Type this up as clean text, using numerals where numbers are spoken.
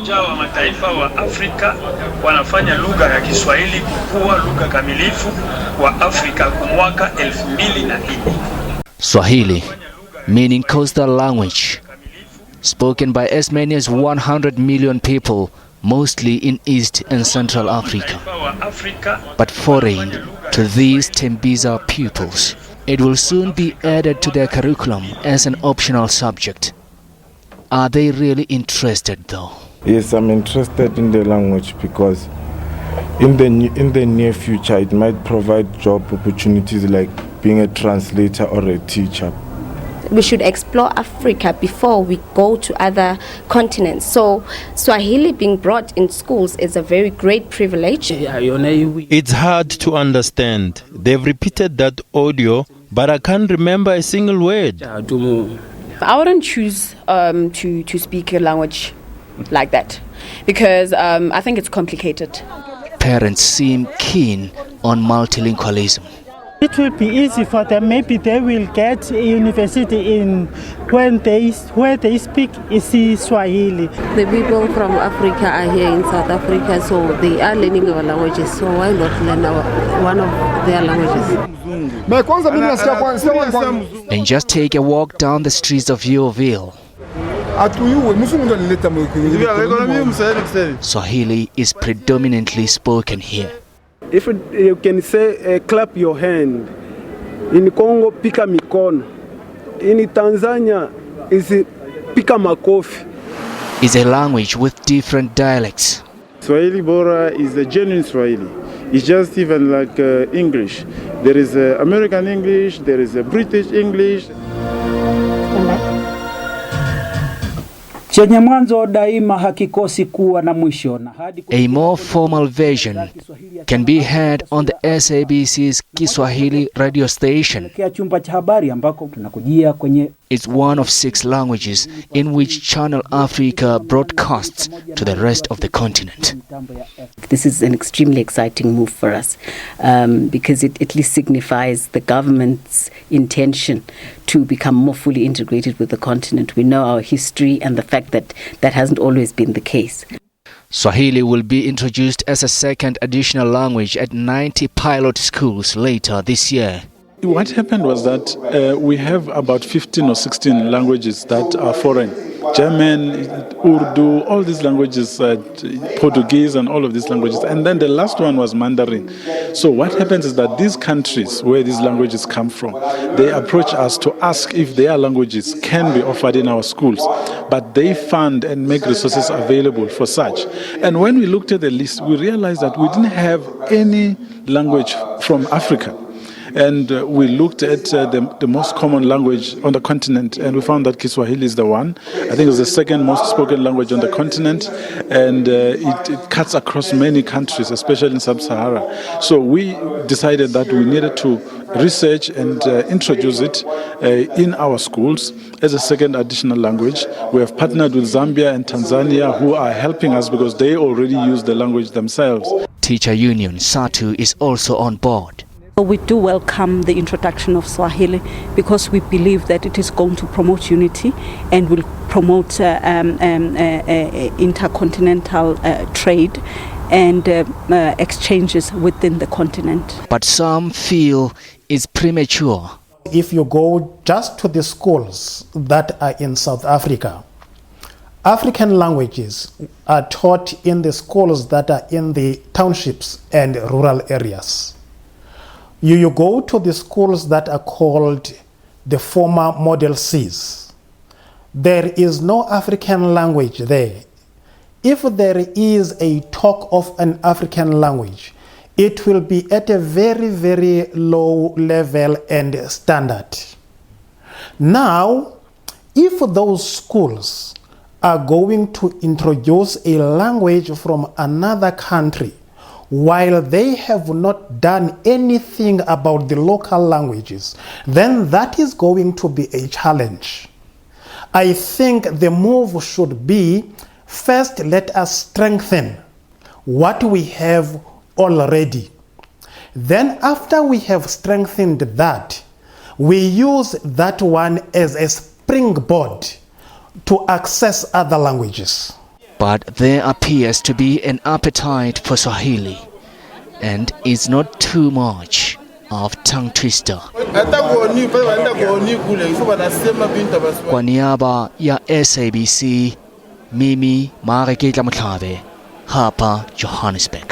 Umoja wa Mataifa wa Afrika wanafanya lugha ya Kiswahili kuwa lugha kamilifu wa Afrika kwa mwaka 2004. Swahili, meaning coastal language, spoken by as many as 100 million people, mostly in East and Central Africa, but foreign to these Tembisa pupils. It will soon be added to their curriculum as an optional subject. Are they really interested though? Yes, I'm interested in the language because in the near future it might provide job opportunities like being a translator or a teacher. We should explore Africa before we go to other continents. So Swahili being brought in schools is a very great privilege. It's hard to understand. They've repeated that audio, but I can't remember a single word. I wouldn't choose to speak a language like that because I think it's complicated. Parents seem keen on multilingualism. It will be easy for them. Maybe they will get a university in where they speak Swahili. The people from Africa are here in South Africa, so they are learning our languages. So why not learn one of their languages? And just take a walk down the streets of Yeovil. Swahili is predominantly spoken here. If you can say clap your hand, in Congo pika mikono, in Tanzania is pika makofi. It's a language with different dialects. Swahili Bora is the genuine Swahili. It's just even like English. There is American English, there is British English. Chenye mwanzo daima hakikosi kuwa na mwisho. A more formal version can be heard on the SABC's Kiswahili radio station. It's one of 6 languages in which Channel Africa broadcasts to the rest of the continent. This is an extremely exciting move for us because it at least signifies the government's intention to become more fully integrated with the continent. We know our history and the fact that that hasn't always been the case. Swahili will be introduced as a second additional language at 90 pilot schools later this year. What happened was that we have about 15 or 16 languages that are foreign. German, Urdu, all these languages, Portuguese and all of these languages. And then the last one was Mandarin. So what happens is that these countries where these languages come from, they approach us to ask if their languages can be offered in our schools. But they fund and make resources available for such. And when we looked at the list, we realized that we didn't have any language from Africa. And we looked at the most common language on the continent, and we found that Kiswahili is the one. I think it's the second most spoken language on the continent, and it cuts across many countries, especially in Sub-Sahara. So we decided that we needed to research and introduce it in our schools as a second additional language. We have partnered with Zambia and Tanzania, who are helping us because they already use the language themselves. Teacher Union SATU is also on board. We do welcome the introduction of Swahili because we believe that it is going to promote unity and will promote intercontinental trade and exchanges within the continent. But some feel it's premature. If you go just to the schools that are in South Africa, African languages are taught in the schools that are in the townships and rural areas. You go to the schools that are called the former Model Cs. There is no African language there. If there is a talk of an African language, it will be at a very, very low level and standard. Now, if those schools are going to introduce a language from another country, while they have not done anything about the local languages, then that is going to be a challenge. I think the move should be, first let us strengthen what we have already. Then after we have strengthened that, we use that one as a springboard to access other languages. But there appears to be an appetite for Swahili, and it's not too much of tongue twister. Kwa niaba ya SABC, mimi Mareketla Mutlabe, hapa Johannesburg.